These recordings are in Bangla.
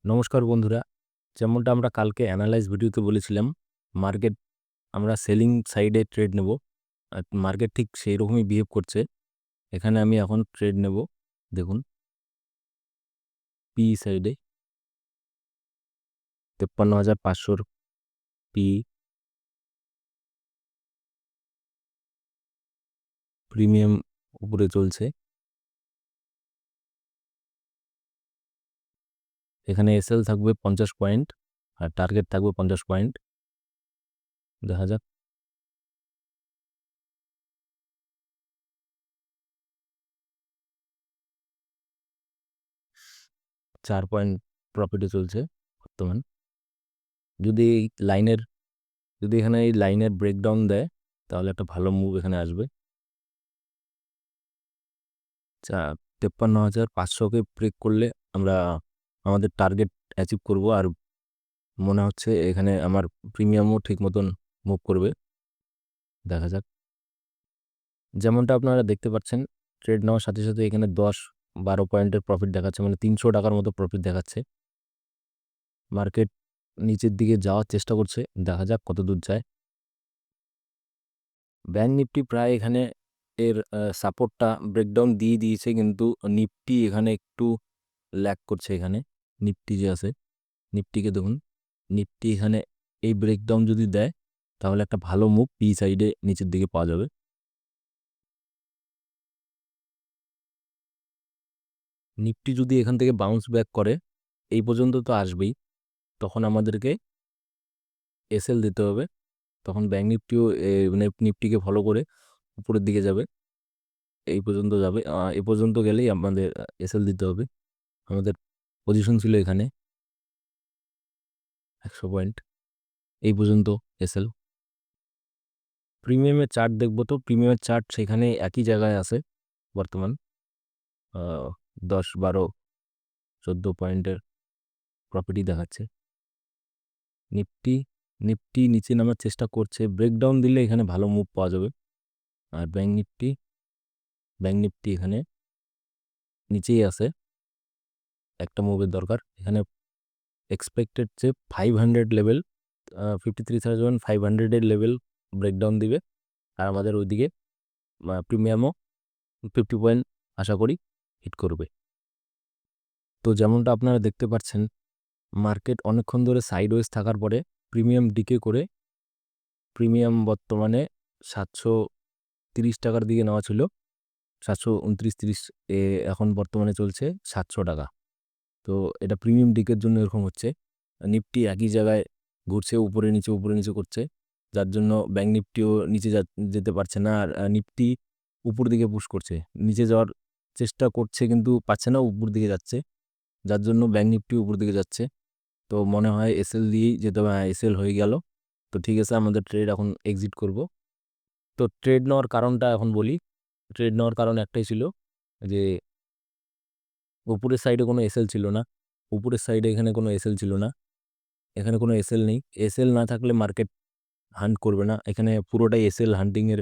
নমস্কার বন্ধুরা, যেমনটা আমরা কালকে অ্যানালাইজ ভিডিওতে বলেছিলাম, মার্কেট আমরা সেলিং সাইডে ট্রেড নেব। আর মার্কেট ঠিক সেই রকমই বিহেভ করছে। এখানে আমি এখন ট্রেড নেব। দেখুন, পি সাইডে 53,500 পি প্রিমিয়াম উপরে চলছে। এখানে এসএল থাকবে 50 পয়েন্ট আর টার্গেট থাকবে 50 পয়েন্ট। দেখা যাক। 4 পয়েন্ট প্রফিটে চলছে বর্তমান। যদি এই লাইনের যদি এখানে এই লাইনের ব্রেকডাউন দেয় তাহলে একটা ভালো মুভ এখানে আসবে। 53,500কে ব্রেক করলে আমরা আমাদের টার্গেট অ্যাচিভ করব। আর মনে হচ্ছে এখানে আমার প্রিমিয়ামও ঠিক মতন মুভ করবে। দেখা যাক। যেমনটা আপনারা দেখতে পাচ্ছেন, ট্রেড নেওয়ার সাথে সাথে এখানে 10-12 পয়েন্টের প্রফিট দেখাচ্ছে, মানে 300 টাকার মতো প্রফিট দেখাচ্ছে। মার্কেট নিচের দিকে যাওয়ার চেষ্টা করছে, দেখা যাক কত দূর যায়। ব্যাংক নিফটি প্রায় এখানে এর সাপোর্টটা ব্রেকডাউন দিয়ে দিয়েছে, কিন্তু নিফটি এখানে একটু ল্যাগ করছে। এখানে নিফটি যে আছে, নিফটিকে দেখুন, নিফটি এখানে এই ব্রেকডাউন যদি দেয় তাহলে একটা ভালো মুভ পি সাইডে নিচের দিকে পাওয়া যাবে। নিফটি যদি এখান থেকে বাউন্স ব্যাক করে, এই পর্যন্ত তো আসবেই, তখন আমাদেরকে এসএল দিতে হবে। তখন ব্যাংক নিফটিও মানে নিফটিকে ফলো করে উপরের দিকে যাবে, এই পর্যন্ত যাবে। এই পর্যন্ত গেলেই আমাদের এসএল দিতে হবে। আমাদের পজিশন ছিল এখানে 100 পয়েন্ট, এই পর্যন্ত এসএল। প্রিমিয়ামের চার্ট দেখবো, তো প্রিমিয়ামের চার্ট সেখানে একই জায়গায় আছে বর্তমান। 10, 12, 14 পয়েন্টের প্রফিটই দেখাচ্ছে। নিফটি নিফটি নিচে নামার চেষ্টা করছে, ব্রেকডাউন দিলে এখানে ভালো মুভ পাওয়া যাবে। আর ব্যাংক নিফটি এখানে নিচেই আছে, একটা মুভের দরকার এখানে। এক্সপেক্টেড যে 500 লেভেল, 53,500-এর লেভেল ব্রেকডাউন দিবে। আর আমাদের ওইদিকে প্রিমিয়ামও 50 পয়েন্ট আশা করি হিট করবে। তো যেমনটা আপনারা দেখতে পাচ্ছেন, মার্কেট অনেকক্ষণ ধরে সাইডওয়েজ থাকার পরে প্রিমিয়াম ডিকে করে প্রিমিয়াম বর্তমানে 730 টাকার দিকে নেওয়া ছিল, 729-30 এখন বর্তমানে চলছে 700 টাকা। তো এটা প্রিমিয়াম ডিকের জন্য এরকম হচ্ছে। নিফটি একই জায়গায় ঘুরছে, উপরে নিচে করছে, যার জন্য ব্যাংক নিফটিও নিচে যেতে পারছে না। আর নিফটি উপর দিকে পুশ করছে, নিচে যাওয়ার চেষ্টা করছে কিন্তু পাচ্ছে না, উপর দিকে যাচ্ছে, যার জন্য ব্যাংক নিফটি উপর দিকে যাচ্ছে। তো মনে হয় এসএল দিয়েই যেতে হবে। এসএল হয়ে গেল, তো ঠিক আছে, আমাদের ট্রেড এখন এক্সিট করব। তো ট্রেড নেওয়ার কারণটা এখন বলি। ট্রেড নেওয়ার কারণ একটাই ছিল যে উপরের সাইডে কোনো এসএল ছিল না, উপরের সাইডে এখানে কোনো এসএল ছিল না, এখানে কোনো এসএল নেই। এসএল না থাকলে মার্কেট হান্ট করবে না, এখানে পুরোটাই এসএল হান্টিংয়ের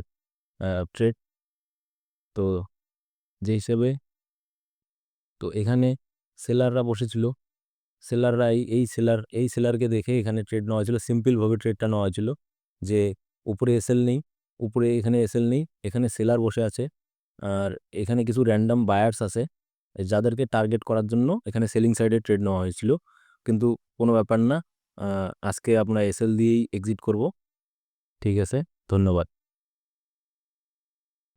ট্রেড। তো যে হিসেবে, তো এখানে সেলাররা বসেছিল, সেলাররা এই সেলারকে দেখে এখানে ট্রেড নেওয়া হয়েছিল। সিম্পলভাবে ট্রেডটা নেওয়া হয়েছিল যে উপরে এসএল নেই, উপরে এখানে এসএল নেই, এখানে সেলার বসে আছে। আর এখানে কিছু র্যান্ডম বায়ার্স আছে যাদেরকে টার্গেট করার জন্য এখানে সেলিং সাইডে ট্রেড নেওয়া হয়েছিল। কিন্তু কোনো ব্যাপার না, আজকে আমরা এসএল দিয়েই এক্সিট করব। ঠিক আছে, ধন্যবাদ।